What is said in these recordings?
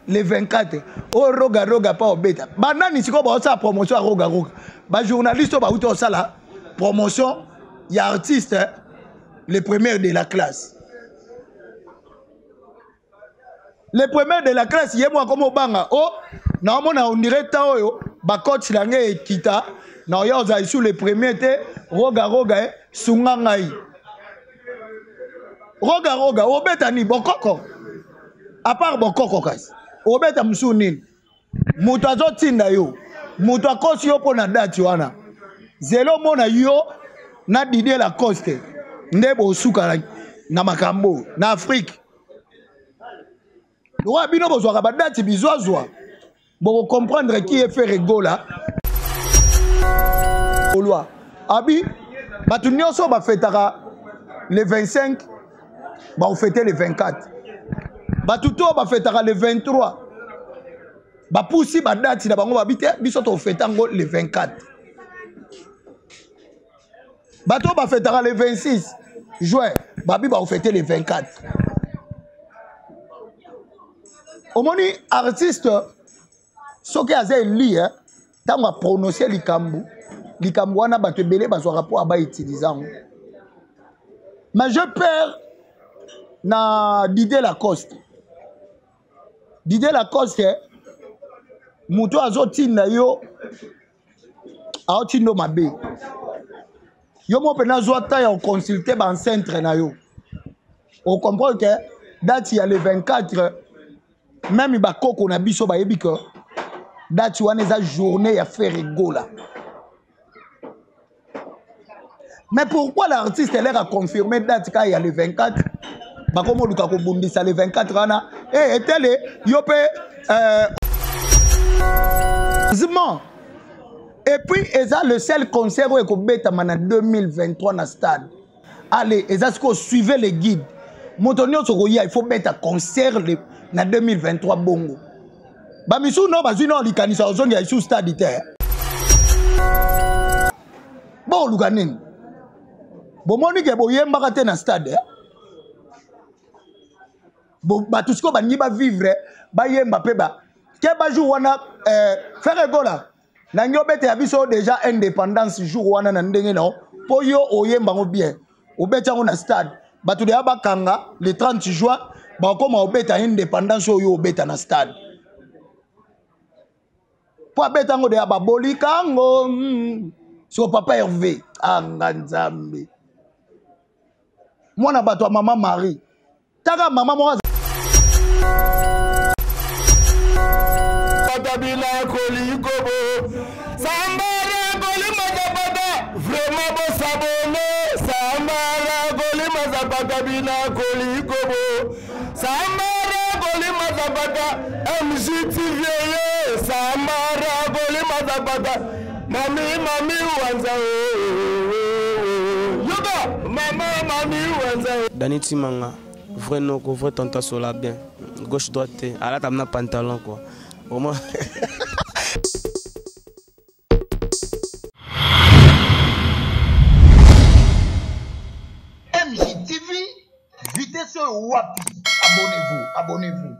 les 24. Oh, roga pas au bêta. Banani, si on a promotion à roga. Bah, journaliste, bah, où ça la promotion, il y a artiste, les premiers de la classe. Les premiers de la classe, il y a moi comme au banga. Oh, normalement, on dirait Tao, bah, coach l'année et Kita. Non, il y a sur les premiers, roga, sungangai. Roga, au bêta ni bokoko. À part bokoko, au bêta msounin. Moutazo tinda yo. Moutakosi yo po na date wana. Zelo mona yo na Didier Lacoste. Ndebo suka na makambo na Afrique. Loi bino bozwa ba date bizozwa. Bon comprendre qui est fait rigola. Loi. Abi batu nyonso ba fetaka le 25 ba on fêter le 24. Batu to ba fetaka le 23. Ba poussi ba date na bango ba bité biso to fetango le 24. Bato ba fêtera le 26 juin, babi ba fêter le 24. Au moni artiste ce qui a li tant va prononcer likambu wana bato belé bazwa rapport ba utilisant. Mais je perds na Didier Lacoste. Didier Lacoste muto azotinda yo aotindo mabe. Yo mo pena zota ya consulter ban centre na yo. On comprend que date il y a le 24 même ba koko na biso ba yebi que date wana eza journée ya faire rigola. Mais pourquoi l'artiste elle a confirmé date quand il y a le 24 ba komo luka ko bundisa le 24 wana etele yo pe et puis, c'est le seul concert où il y a en 2023 dans le stade. Allez, c'est ce qu'on suivait les guides. Il faut mettre un concert en 2023 bongo. Bah, mais si non, il y a un stade. Bon, Luganin. Bon, moi, je vais dans le stade. Bon, tout ce qu'on va vivre, faire gola. Na nyobete ya biso déjà indépendance jour wana na ndenge no po yo oyemba ngo bien obeta ngo na stade batu de abakanga le 30 juin ba koma obeta indépendance yo obeta na stade po abeta ngo de ababolika ngo so papa Hervé anga nzambe mwana bato mama Marie taka mama mo Kabila Kolikobo Sambara Kolima Zapata vraiment bon s'abonner Sambara Kolima Zapata Kabila Kolikobo Sambara Kolima Zapata MJTV Sambara Kolima Zapata Mami Wanza Yoga Mami Wanza Dani Timanga vrai no ko vrai tanta sola bien gauche droite ala tamna pantalon quoi au moins MJTV vitesse wapi abonnez-vous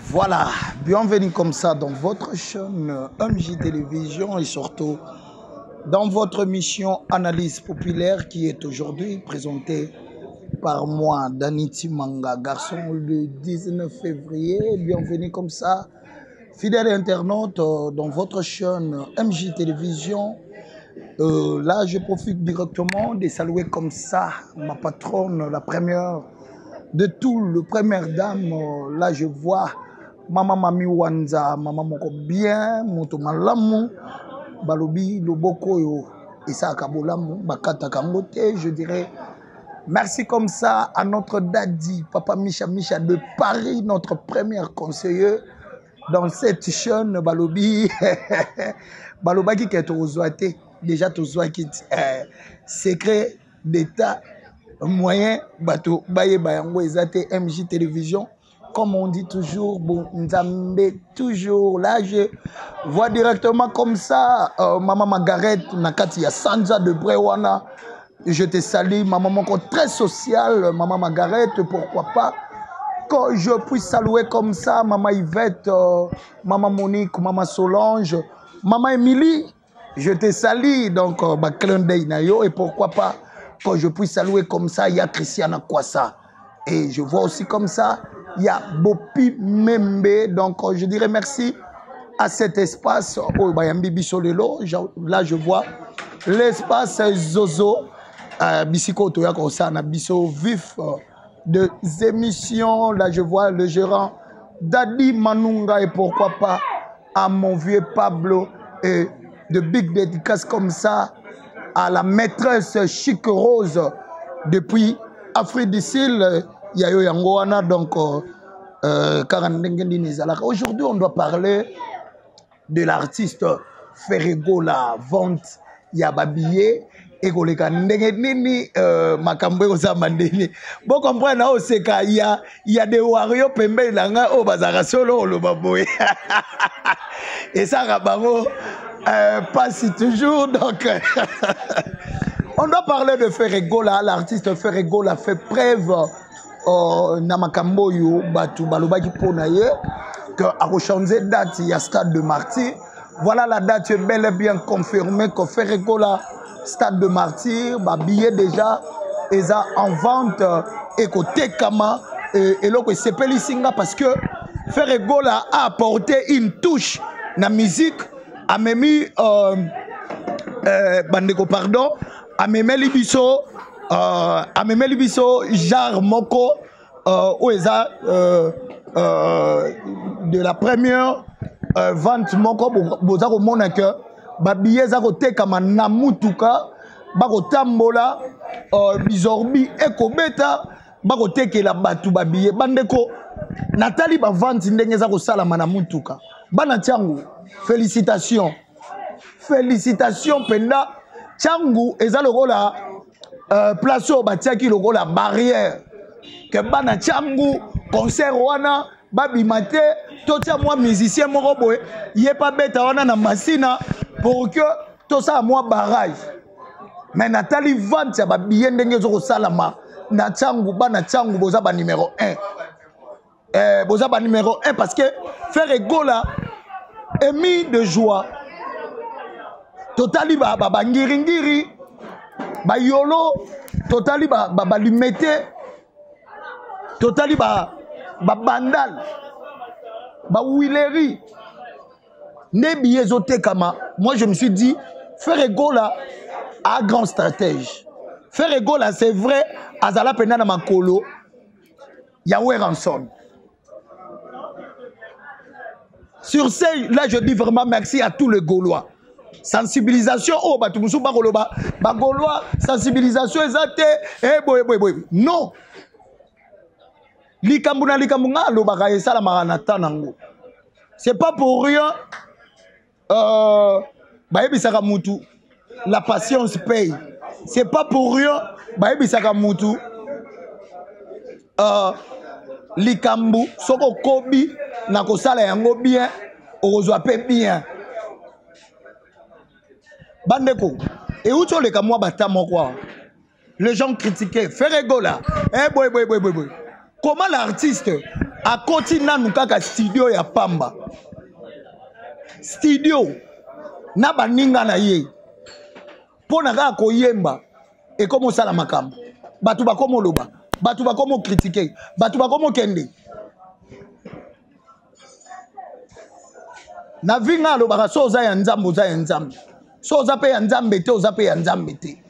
Voilà, bienvenue comme ça dans votre chaîne MJ Télévision et surtout dans votre émission Analyse populaire qui est aujourd'hui présentée par moi, Dani Timanga, garçon le 19 février. Bienvenue comme ça, fidèle internaute dans votre chaîne MJ Télévision. Là, je profite directement de saluer comme ça ma patronne, la première de tout, le première dame. Là, je vois Maman Mami Wanza, maman moko bien, moto malamu, balobi loboko yo, isa kabolamu, bakata kangote, je dirais merci comme ça à notre daddy, Papa Micha de Paris, notre premier conseiller dans cette chaîne, balobi, balobaki qui est au Zoate, déjà au Zoakit, secret, d'état moyen bato baye bayango ezate MJ Télévision. Comme on dit toujours, bon, Nzambe toujours. Là, je vois directement comme ça, Maman Margaret, Nakati ya Sanza de Brewana. Je te salue, maman mon très sociale, Maman Margaret, pourquoi pas. Que je puisse saluer comme ça, Maman Yvette, Maman Monique, Maman Solange, Maman Émilie, je te salue, donc, et pourquoi pas, que je puisse saluer comme ça, il y a Christiana Kwasa. Et je vois aussi comme ça, il y a Bopi Membe, donc je dirais merci à cet espace. Oh, là, je vois l'espace Zozo, Bisiko Toyako Sana, Bisso vif de émissions. Là, je vois le gérant Dadi Manunga et pourquoi pas à mon vieux Pablo et de big dédicace comme ça à la maîtresse Chic Rose depuis Afrique du Sud. Yayo Yangoana, donc aujourd'hui on doit parler de l'artiste Ferrego, la vente Yababiye et koleka ndenge nini makambo oza mandeni bon comprendre au seka il y a des wario pembe langa o bazaka solo lo baboye et ça rabango passe toujours donc on doit parler de Ferrego là, l'artiste Ferrego a fait preuve Namakambo yo batu balobaki ponaye que a changé date il y a Stade de Martyr. Voilà la date est bel et bien confirmée que Ferrego là Stade de Martyr ba billet déjà eza en vente et côté kama et loko sepeli singa parce que Ferrego là a apporté une touche na musique a memi bandeko pardon a memeli biso genre moko eza de la première vente moko boza ko mona que ba billet za ko tekama na mutuka ba ko tambola bizorbi ekobeta ba ko tekela batu ba billet bandeko natali ba vente ndenge za ko salama na mutuka bana tiangu félicitations penda tiangu eza lokola place au batiaki lokola barrière que bana tiangu concert wana babimate totia moi musicien moko boye yé pas beta wana na masina pour que tout ça moi barrage mais natali vente ya ba billet ndenge zo ko salama na tiangu bana tiangu boza ba numéro 1 boza ba numéro 1 parce que Ferrego là émis de joie totali ba ngiringiri ba yolo totali ba lumete totali ba bandal ba wileri ne biyezote kama. Moi je me suis dit Ferrego là a grand stratège. Ferrego là c'est vrai azala pena na makolo Yahweh ranson. Sur ce là je dis vraiment merci à tous les Gaulois. Sensibilisation oh batumusu bakoloba ba Gaulois sensibilisation ezate boy non likambuna likambunga lo baka esala maranata nango. C'est pas pour rien baebisaka mutu la patience paye. C'est pas pour rien baebisaka mutu likambu soko kobi na kosala yango bien ozwa pe bien bandeko et où tu les kamwa batamo quoi les gens critiquaient Ferrego là boy comment l'artiste a continué à nous kaka studio ya pamba studio na baninga na ye pona ka koyemba et comme ça la makambo batu ba komo loba batu ba komo critiquer batu ba komo kende na vinga lo ba so za ya nzambo za ya nzambo so za pe ya nzambe te oza pe ya nzambe te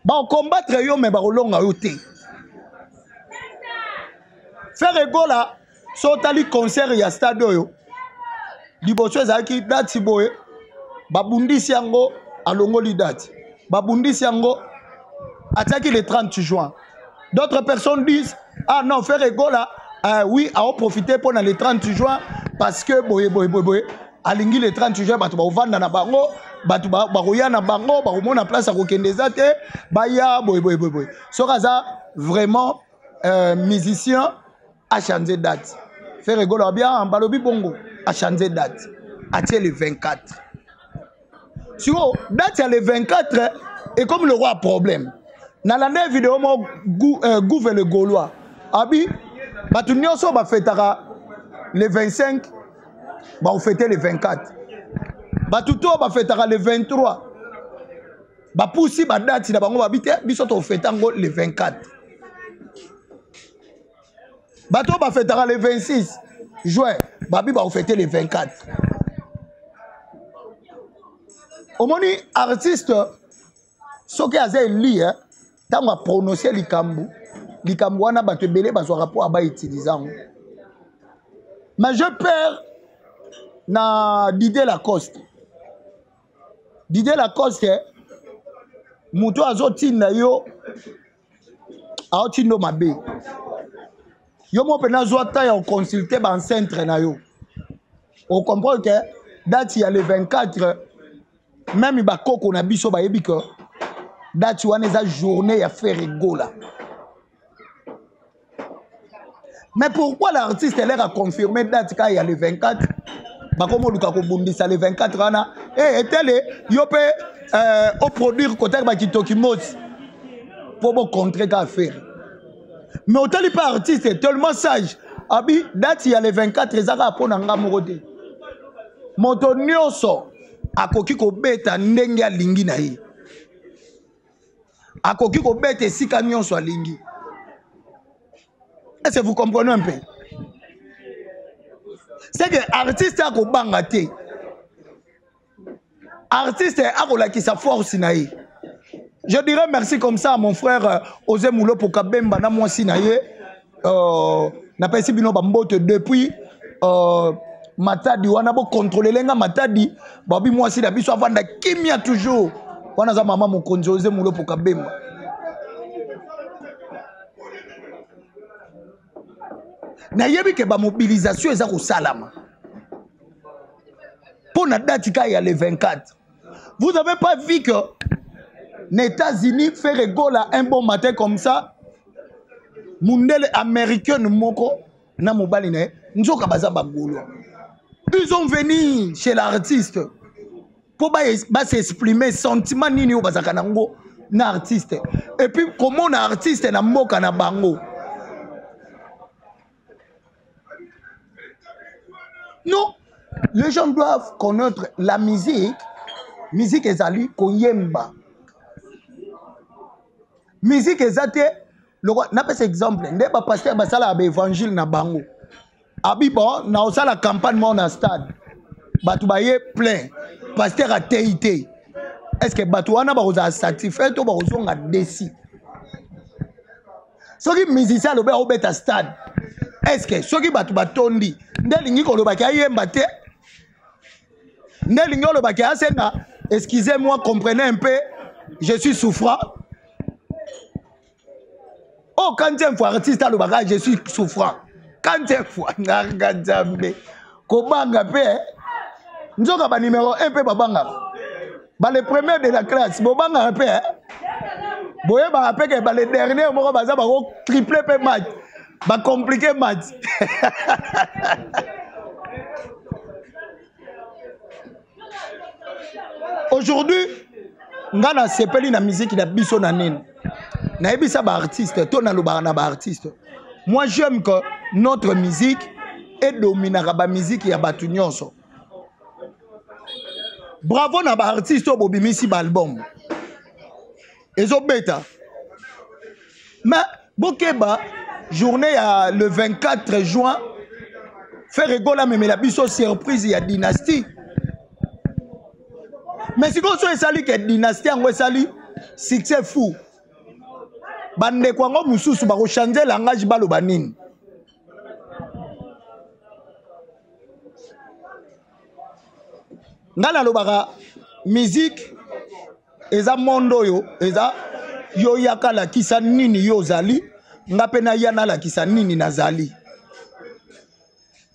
ba combattre yo me ba kolonga yo te. Ferrego là so tali concert ya stade yo liboso ezaki date boye babundisi yango alongoli date babundisi yango ataki le 30 juin. D'autres personnes disent ah non Ferrego là oui a profité pendant le 30 juin parce que boye alingi le 30 juin batu ba vanda na bango batu bakoya na bango bakomona place akokende eza te baya boy soki aza vraiment musicien a changé date faire rigolo bien balobi bongo a changé date atie le 24 siko date ya le 24 et comme le roi a problème na la vidéo mo gouve le gaulois abi batu nyonso bafetaka le 25 bafete le 24 batu to bafetaka le 23 bapusi badati na bango babite biso to fetango le 24 bato bafetaka le 26 juin babi bafete le 24 omoni artiste soki aza eli ntango aprononce likambo wana bato ebele bazwaka mpo abautilize yango mais je perds na Didier Lacoste mutu azotinda yo aotindo mabe yo mo pena zwa ta ya consulter ban centre na yo on comprend que date ya le 24 même ba koko na biso ba yebi que date wana eza journée ya faire rigola. Mais pourquoi l'artiste elle a confirmé date quand il y a le 24 ba comme luka ko bundisa le 24 wana etele yo pe au produire côté ba kitoki moti pour bon contrer ka faire. Mais autant il pas artiste tellement sage abi date il y a le 24 ezaka pona ngamoko te. Moto nyonso akoki ko beta ndenge ya lingi na ye. Akoki ko beta sika nyonso alingi. Est-ce que vous comprenez un peu? C'est que l'artiste a bangate. Artiste a qui sa force naïe. Je dirais merci comme ça à mon frère Ose Moulo pour Kabemba na moi sinaye. Na pesi bino bambote depuis Matadi wana bo contrôler lenga Matadi babi moi si na biso avanda kimia toujours. Wana za mama mon konzo Ose Moulo pour Kabemba. Na yebi ke ba mobilisation eza ko salama. Pour la date il y a le 24. Vous n'avez pas vu que les États-Unis fait rigolo un bon matin comme ça. Mundele américain moko na mobali ne nzoka bazamba golo. Ils ont venu chez l'artiste pour s'exprimer sentiment nini o bazaka nango na artiste. Et puis comment na artiste na mboka na bango. Non, les gens doivent connaître la musique. Musique ezali koyemba. Musique ezate le roi n'a pas exemple. Nde ba pasteur basala ba évangile na bango. Abi bon na osala campagne mon na stade. Batu baye plein. Pasteur a teité. Est-ce que batu wana ba oza satisfait to ba ozonga desi? Soki musicien lo ba obeta stade. Est-ce que soki batu batondi ndelingi ko lo ba kayemba te? Ndelingi lo ba kasenga. Excusez-moi, comprenez un peu, je suis souffrant. Oh, quand un fois artiste à l'obara, je suis souffrant. Quand un fois, Nargadambe, Kobanga pe, Nzoka ba numéro 1 pe babanga. Ba le premier de la classe, Bobanga pe, Boye ba pe que ba le dernier moko baza ba ko triplé pe match. Ba compliqué match. Aujourd'hui, ngana sepeli na musique na biso na nene. Na ebisa ba artiste, to na loba na ba artiste. Moi j'aime que notre musique est dominera ba musique ya batu nyonso. Bravo na ba artiste o bobimisi ba album. Ezo beta. Mais bokeba journée ya le 24 juin faire rigola même la biso surprise ya dynastie. Mais si vous savez que la dynastie a un succès fou, bande kwa ngo mususu ba ko changer langage balo banini. Ngala lo baka musique eza mondo yo eza yo yakala kisa nini yo zali ngape na yana la kisa nini nazali.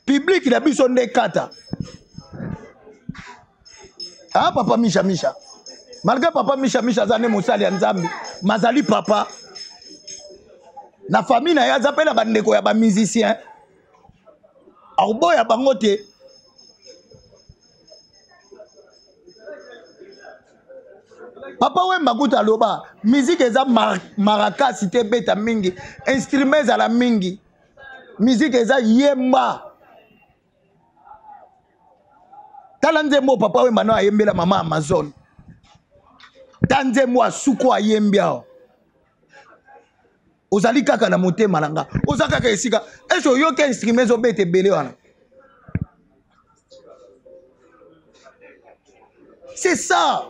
Public la biso nde kata. Ah, papa Misha Misha. Malgré papa Misha Misha zane mosali ya nzambe, mazali papa. Na famille na ya zapela bandeko ya ba musicien. Arbo ya bangote. Papa Wemba kuta loba, musique eza maracas te beta mingi, instruments à la mingi. Musique eza yemba. Talanze mo papa Wemba na yembela mama Amazon. Tanze mo asuko ayembia. Ozali kaka na motema nanga. Ozaka kaka esika. Eso yoke instruments obete belé wana. C'est ça.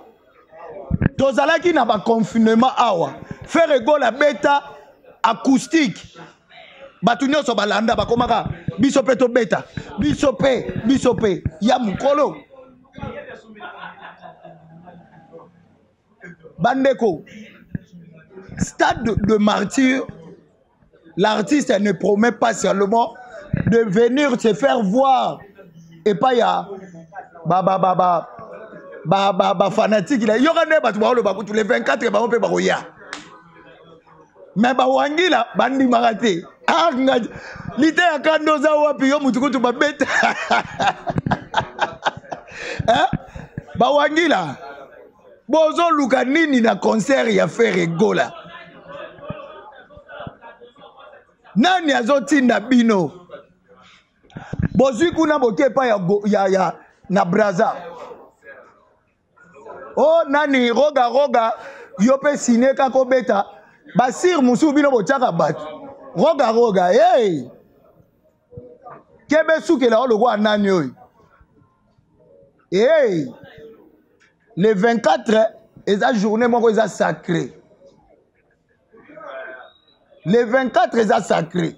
Tozalaki na ba confinement awa. Faire ego la beta acoustique. Batu nyonso balanda bakomaka biso pe to beta. Biso pe ya mukolo. Bandeko. Stade de martyr. L'artiste ne promet pas seulement de venir se faire voir. Et pas ya fanatique là yoka ne batu ba lo ba tous les 24 ba on peut ba roya mais ba wangila bandi marate ah lite ya kando za wapi yo mutukutu ba beta hein ba wangila bozo luka nini na concert ya faire egola nani azotinda bino bozwi kuna boke pa ya na braza. Oh nani roga yope sine kako beta basir musu bino bochaka batu roga hey kebe suke la olo kwa nani oy hey le 24 eza journée moko eza sacré le 24 eza sacré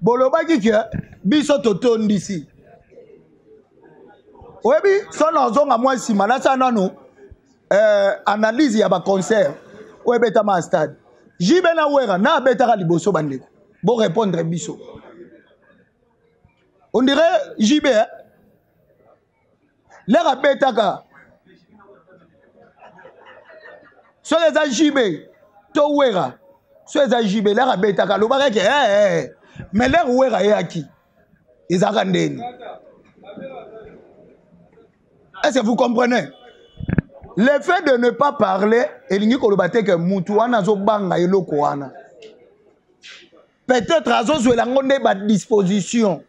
bolobaki ke biso totondi ici. Oyebi son ozonga moi sima na sana no analyse ya ba concert oyebi tama stade jibe na wera na betaka liboso bandeko bo répondre biso on dirait jibe l'air betaka so les jibe to wera so les jibe l'air betaka lo ba ke mais l'air wera yaki ezaka ndeni. Est-ce que vous comprenez? Le fait de ne pas parler, peut-être à disposition.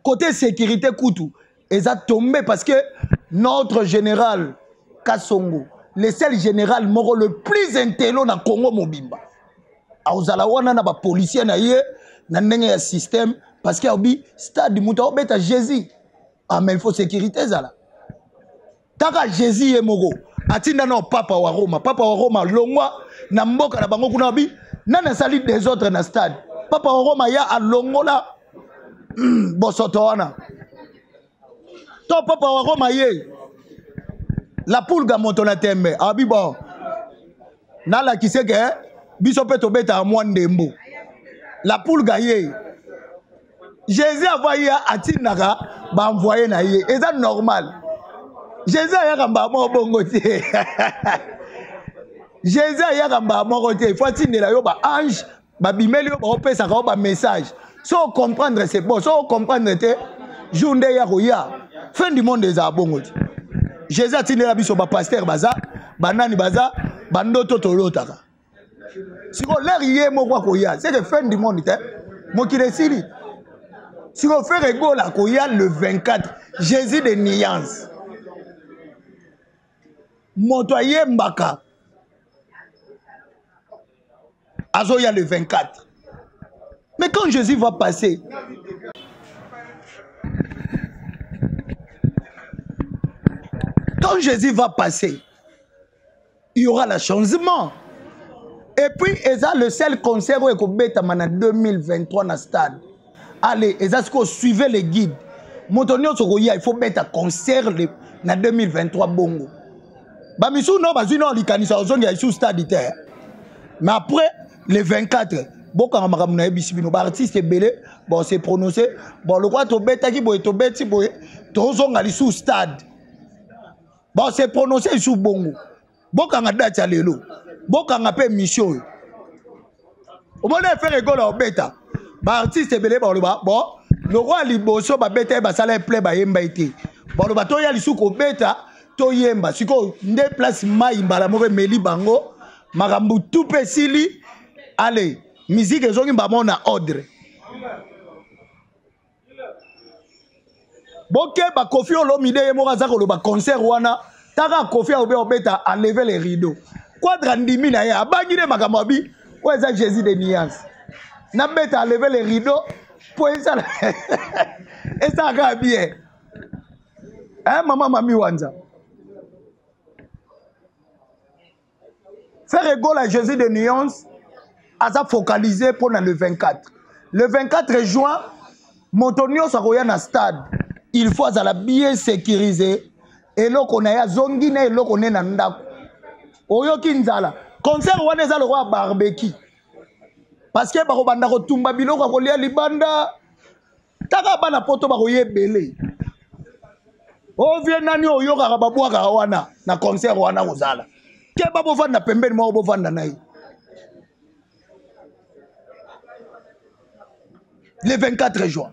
Côté sécurité, Koutou, ils ont tombé parce que notre général Kassongo, le seul général moro le plus intello dans Congo Mobimba. Auzalawana na ba policier na ye na ndenge ya système parce que obi stade muta obeta Jésus. Ah mais il faut sécurité ça là. Taka Jésus ye mogo. Atinda no papa wa Roma longwa na mboka na bango kuna obi nana sali des autres na stade. Papa wa Roma ya alongola bosoto wana. To papa wa Roma ye la pulga moto na tembe abi bon. Na la kiseke biso pe to beta mwandembo. La pulga ye Jésus a envoyé à Tinaka, bah envoyé na ye. Et ça normal. Jésus a yaka mo bongote. Jésus a yaka mo bongote. Faut tiner la yo ba ange, ba bimeli yo ba opé ça ba message. So comprendre c'est bon. So comprendre te journée ya roya. Fin du monde des abongote. Jésus a tiner la biso ba pasteur baza, banani baza, bandoto tolotaka. Si on l'air yé mo kwa koya, c'est que fin du monde te. Mo ki resili. Si on fait rigolo à Koya le 24, Jésus de Niance. Montoyer Mbaka. Azoya le 24. Mais quand Jésus va passer, il y aura le changement. Et puis, il y a le seul concert où il y a en 2023 dans le stade. Allez, est-ce que vous suivez les guides? Montonio Sokoya, il faut mettre un concert en 2023 bongo. Bamisou non, parce que non, les canissons sont sous stade. Mais après, les 24, beaucoup de artistes belé, bon c'est prononcé bon le quoi to beta ki boye to beti boye to zonga li sous stade bon c'est prononcé sous bongo bokanga date ya lelo bokanga pe mission au moins faire rigolo au beta ba artiste belé ba loba bon le roi liboso ba beta ba sala play ba yemba été bon loba to ya li sous ko beta to yemba siko nde place mai mbala mo meli bango makambu tout pesili allez musique ezongi ba mona ordre boke ba Kofi Olomide yemo kaza ko loba concert wana taka Kofi obeta enlever les rideaux quadra ndimi na ya abangire makambo abi oza Jésus de nuance na beta enlever les rideaux pour ça et ça ga bien hein maman mami wanza faire rigolo à Jésus de nuance à ça focaliser pour le 24 juin Montonio Saroya na stade il faut à la bien sécuriser et là qu'on a zongi na lo qu'on est na ndako oyo kinzala concert wana za le roi barbecue parce que ba ko banda ko tumba biloko ko lia libanda taka bana poto ba ko yebele o vie nani oyo ka ba bwa ka wana na concert wana kozala ke ba bo vanda pembeni mo bo vanda nai le 24 juin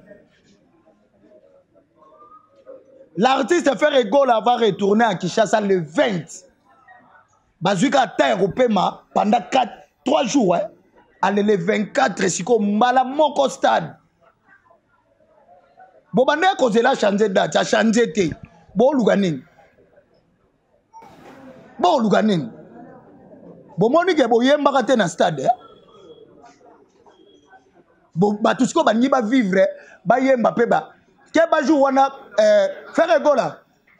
l'artiste fait rigolo va retourner à Kinshasa le 20. Bazuka terre au Pema pendant 3 jours. Hein. Allez le 24, c'est comme Malamoko stade. Bon, bande cause la changer date, a changé té. Bon luganin. Bon luganin. Bon moni ke boyemba kate na stade. Bon batusko ba nyiba vivre ba yemba pe ba. Keba jour wana faire rigolo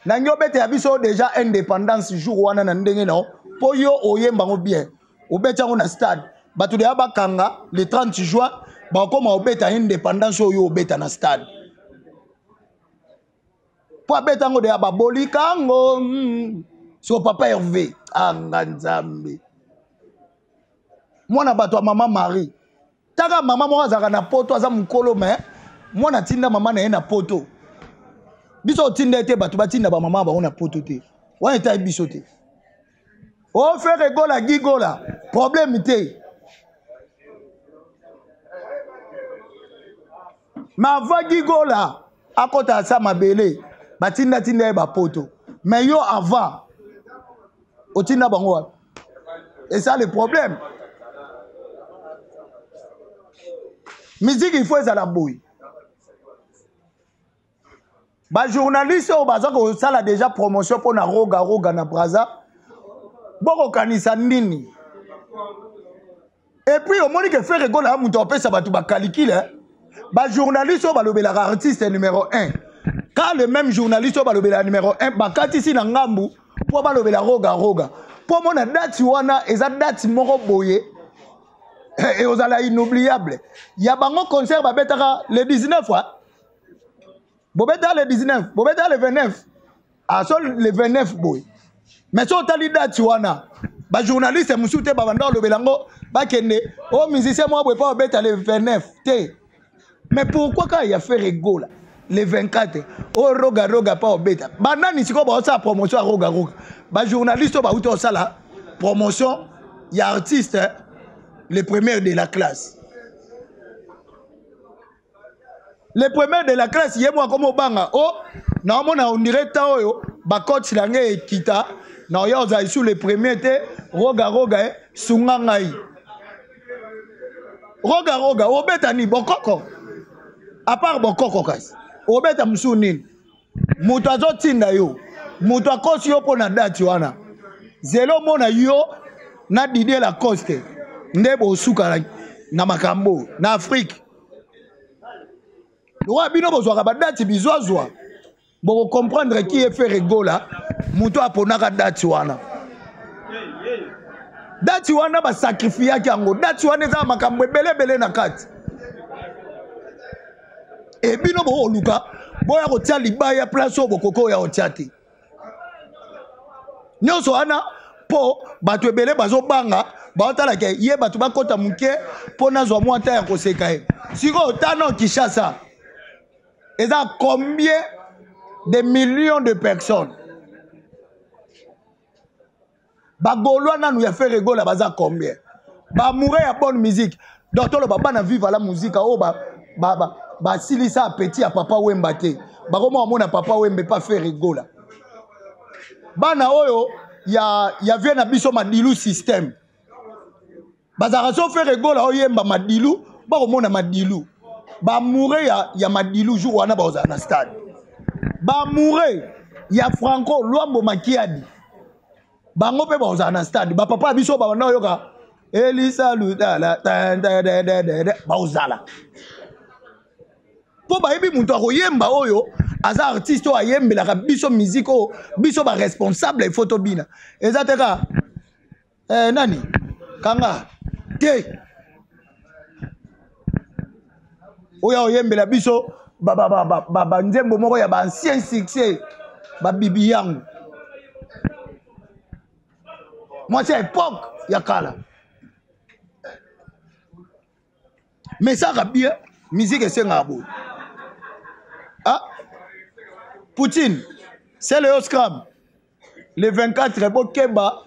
na nyobete ya biso déjà indépendance jour wana na ndenge na po yo oyemba ngo bien obeta ngo na stade batu de abakanga le 30 juin ba koma obeta indépendance yo obeta na stade po abeta ngo de ababolika ngo so papa Hervé anganzambe mwana bato ya mama Marie taka mama mo azaka na poto aza mukolo mais mwana tinda mama na na poto biso tinda ete batu batinda ba mama ba na poto te wana eta biso te o fait rigolo gigola problème te ma va gigola akota sa mabele batinda tinda ba poto mais yo avant o tinda bango et ça le problème musique il faut ça la bouille. Ba journaliste au bazar ko sala déjà promotion pour na roga na Braza. Boko kanisa nini. Et puis au moment que fait rigolo à muto pesa batu ba calcule. Ba journaliste au balobela artiste numéro 1. Quand le même journaliste au balobela numéro 1 ba katisi na ngambu pour balobela roga. Pour mon date wana eza date moko boye. Et aux ala inoubliable. Il y a bango concert ba betaka le 19 fois. Bobeta le 19, Bobeta le 29. Ah, seul le 29 boy. Mais si on t'a dit date wana, ba journaliste musoute ba banda le belango, ba kende, oh musicien moi boy pas Bobeta le 29. Té. Mais pourquoi quand il a fait rigolo le 24? Oh roga pas Bobeta. Banda ni siko ba sa promotion à roga. Ba journaliste ba uto ça la promotion, il y a artiste les premiers de la classe. Les premiers de la classe, il y a moi comme au banga. Oh, non, on dirait que ba coach langé kita. Non, il y a sur les premiers te roga sungangai. Roga, obeta ni bokoko. À part bokoko kas. Obeta msunin. Mutu azotinda yo. Mutu akosi yo po na date wana. Zelo mona yo na Didier Lacoste. Ndebo suka na makambo na Afrique. Roi bino bozwaka ba date bizozwa. Bon comprendre qui est fait rigolo muto aponaka date wana. Date wana ba sacrifier yango. Date wana za makambo belebele na kati. Et bino bo luka boya ko tia libaya place obokoko ya otiati. Nyonso wana po batu ebele bazo banga ba otala ke ye batu bakota muke pona zwa mwanta ya koseka e. Si vous avez Kinshasa, il y a combien de millions de personnes? Bagolo na nous a fait rigolo là baza combien? Ba mourir à bonne musique. Docteur le baba na vivre la musique oh ba silisa petit à papa Wemba te. Ba comment mona papa Wemba pas faire rigolo. Bana oyo ya vient na biso madilu système. Bazara so faire rigolo oyemba madilu, ba mona madilu. Ba mourir ya madilu jour wana ba na stade. Ba mourir ya Franco Luambo Makiadi. Bango pe ba na stade. Ba papa biso ba na yoka Elisa Lutala ba ozala. Po ba yebi muntu akoyemba oyo aza artiste o ayembe la biso musique o biso ba responsable photo bina. Ezateka nani kanga te oya oyembe la biso ba nzembo moko ya ba ancien succès ba bibi yangu. Moi c'est époque ya kala. Mais ça va bien, musique c'est ngabo. Ah, Poutine, c'est le Oscram. Le 24, bon Kemba,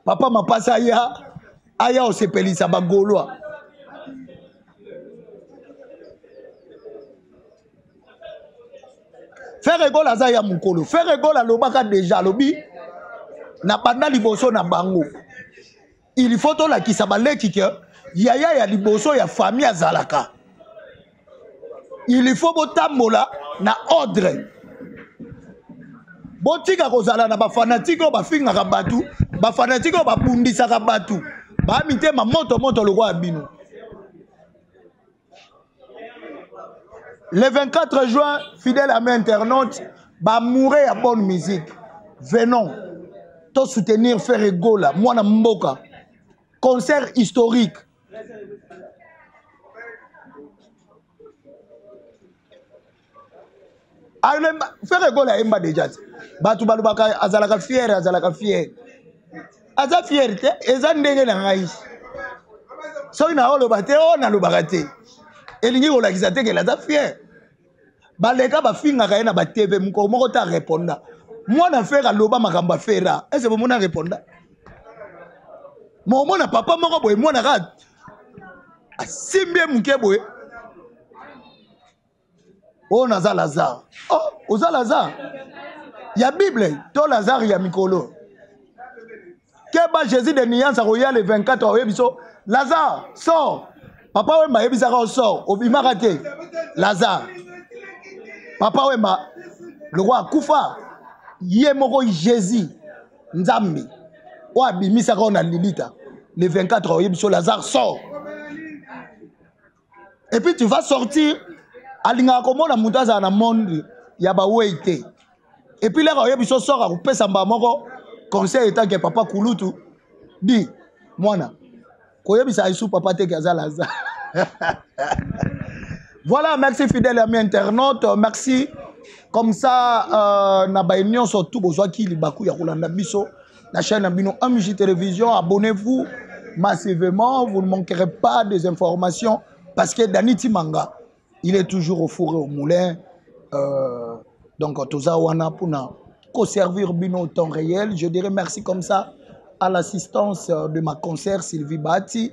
papa m'a passé aya au sepeli ça ba gaulois. Faire rigole à Zaya Mukolo, faire rigole à l'obaka déjà lobi. Na banda liboso na bango. Il faut to la ki sabaleki ke yaya ya liboso ya famille azalaka. Il faut botambola na ordre. Botika kozala na ba fanatiko ba finga ka batu, ba fanatiko ba bundisa ka batu. Ba mitema moto le roi bino. Le 24 juin, fidèle à mes internautes, ba mourir à bonne musique. Venons to soutenir Ferregola, Mwana Mboka. Concert historique. Ferregola emba déjà. Batu balubaka azalaka fier, azalaka fier. Aza fierté, eza ndenge na ngai. So ina olo bate ona lo bagate. Elingi ko lakisa te ke la za fier. Baleka ba finga ka na ba TV mko moko ta répondre. Moi na faire loba makamba fera. Est-ce que vous m'en répondez? Mon papa moko boy moi na rat. Simbe muke boy. Oh naza Lazare. Oh, oza Lazare. Ya Bible, to Lazare ya mikolo. Keba Jésus de Niance royal le 24 oyebiso. Lazare, sors. Papa Wemba yebisa ka sort. Obima raté. Lazare. Papa Wemba le roi Koufa. Yemoko Jésus Nzambi wa bimisa ka na Lilita le 24 oyebiso Lazare sort. Et puis tu vas sortir alinga komona mutaza na monde ya ba weite. Et puis là oyebiso sort a kopesa mba moko conseil état que papa Kulutu dit mwana koyebisa isu papa te kaza Lazare. Voilà, merci fidèle amis internautes, merci. Comme ça, na ba union surtout besoin qui li baku ya kolanda biso la chaîne Bino MJ Télévision. Abonnez-vous massivement, vous ne manquerez pas des informations parce que Daniti Manga, il est toujours au four et au moulin. Donc toza wana puna ko servir Bino au temps réel. Je dirais merci comme ça à l'assistance de ma concert Sylvie Bati.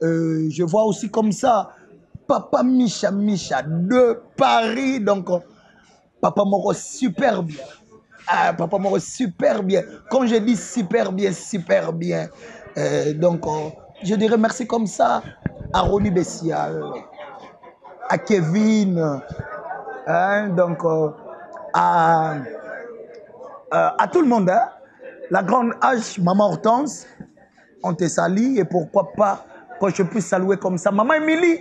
Je vois aussi comme ça Papa Micha de Paris. Donc Papa Moro super bien. Ah, Papa Moro super bien. Quand je dis super bien, super bien. Donc, je dirais merci comme ça à Ronnie Bessial, à Kevin, hein, donc à tout le monde. Hein. La grande H, Maman Hortense, on te salue et pourquoi pas quand je puisse saluer comme ça. Maman Émilie.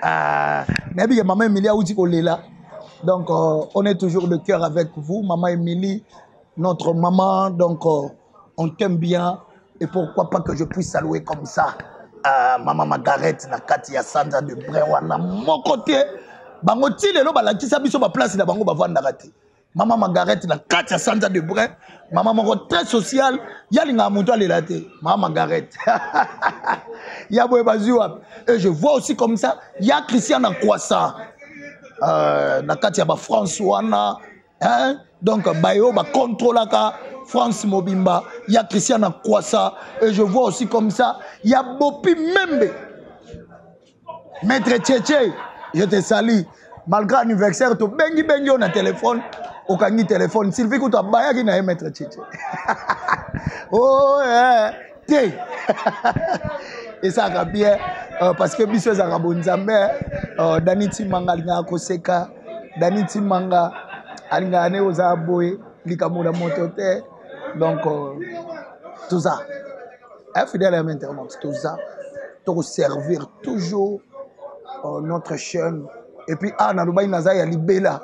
Maman Émilie a dit qu'on est là. Donc, on est toujours de cœur avec vous, Maman Émilie, notre maman. Donc, on t'aime bien. Et pourquoi pas que je puisse saluer comme ça Maman Margaret, na Katia Sandra de Brewana. Mon côté, bango ti lelo balaki sa biso ba place na bango ba vanda raté. Maman Margaret, la 4 Santa de Brin. Maman Moko très sociale. Yalinga Mouto à l'élaté. Maman Margaret. Et je vois aussi comme ça, il y a Christian en croissant. Na kati ya ba François na hein, donc bayo ba contrôle ka France Mobimba, il y a Christian en croissant et je vois aussi comme ça, il y a Bopi Membe. Maître Tchétché, je te salue. Malgré l'anniversaire, tu bengi on a téléphone, au kangi téléphone, Sylvie Kouta baya qui na Maître Tchétché. Oh té. Et ça va bien parce que biso za rabonzambe Dani Timanga alinga koseka Dani Timanga alinga ane oza boy likamura motote donc tout ça fidèle à l'internet tout ça pour servir toujours notre chaîne et puis na lubai naza ya libela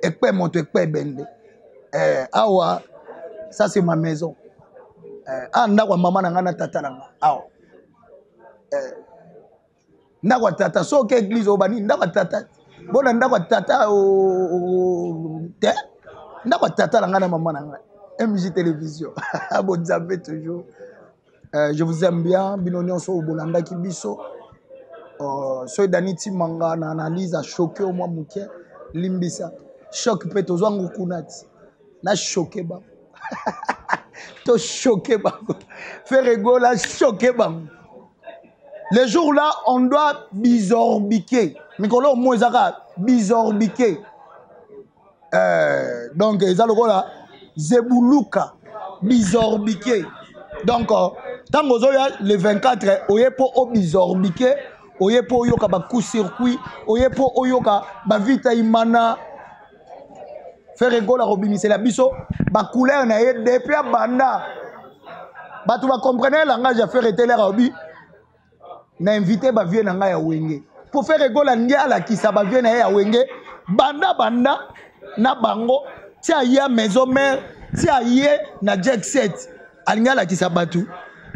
ekpe moto ekpe bende awa ça c'est ma maison ndakwa mama na ngana tata nanga awa ndakwa tata soke église obani ndakwa tata bona ndakwa tata te ndakwa tata na ngana mama na ngana MJ télévision abonzambe toujours je vous aime bien binonyo so bolanda kibiso so Dani Timanga na analyse a choqué au moins muke limbisa choc pe tozwangu kunati na choqué ba to choqué ba faire rigoler choqué ba. Les jours là, on doit bisorbiquer. Mikolo Moïsaka, bisorbiquer. Donc, là, Zebuluka, bisorbiquer. Donc, tant que le 24, on est pour bisorbiquer, on est pour yoka ba coup circuit, on est pour yoka ba vita imana. Faire rigoler Robini, c'est la biso, ba couleur na yé depuis à banda. Ba tu vas comprendre le langage à faire ételer Robi. Na invité ba vie na nga ya wenge pour faire rigoler ndiala ki sa ba vie na ya wenge banda na bango tia ya maison mère tia ye na jet set alingala ki sa batu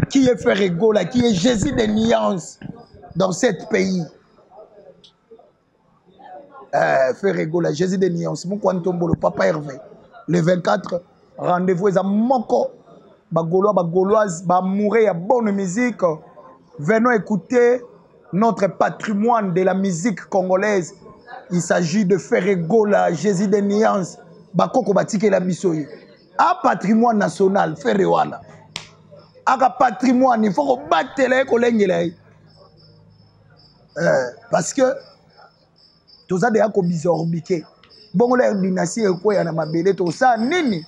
qui est fait rigoler qui est Jésus de nuances dans cet pays fait rigoler Jésus de nuances mon kwantombo le papa Hervé le 24 rendez-vous à moko ba gauloise ba mourir ya bonne musique. Venons écouter notre patrimoine de la musique congolaise. Il s'agit de faire rigoler Jésus de nuances. Bakoko batike la bisoyi. Un patrimoine national, faire wala. Un patrimoine, il faut battre les collègues. Parce que tout ça déjà comme bisorbiqué. Bon, la dynastie est quoi, y a ma belle, tout ça, nini.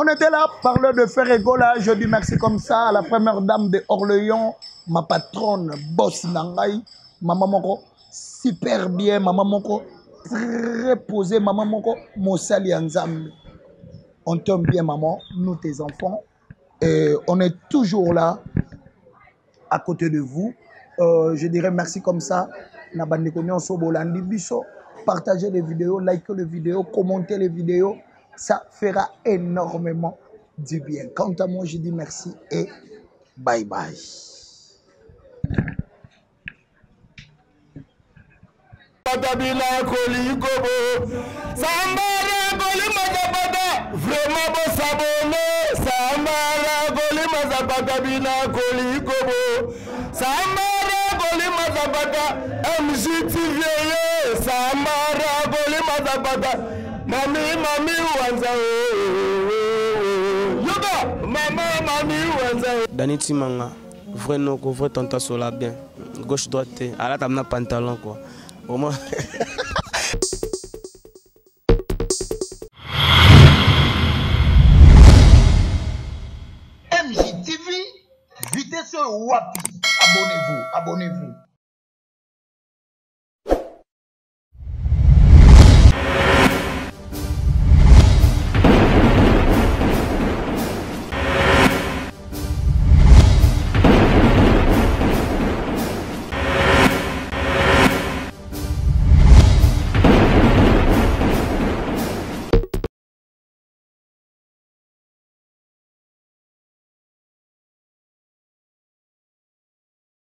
On était là, parler de faire rigoler. Je dis merci comme ça à la première dame de Orléans, ma patronne, boss Nangai, maman moko, super bien, maman moko, très posée, maman moko, Mosali Anzambe. On t'aime bien, maman, nous tes enfants. Et on est toujours là, à côté de vous. Je dirais merci comme ça. Partagez les vidéos, likez les vidéos, commentez les vidéos. Ça fera énormément du bien. Quant à moi, je dis merci et bye bye. Dani Timanga, vrai no, vrai tanta sola bien. Gauche droite, à la table pantalon quoi. Au moins. MJTV, vitesse wapi. Abonnez-vous, abonnez-vous.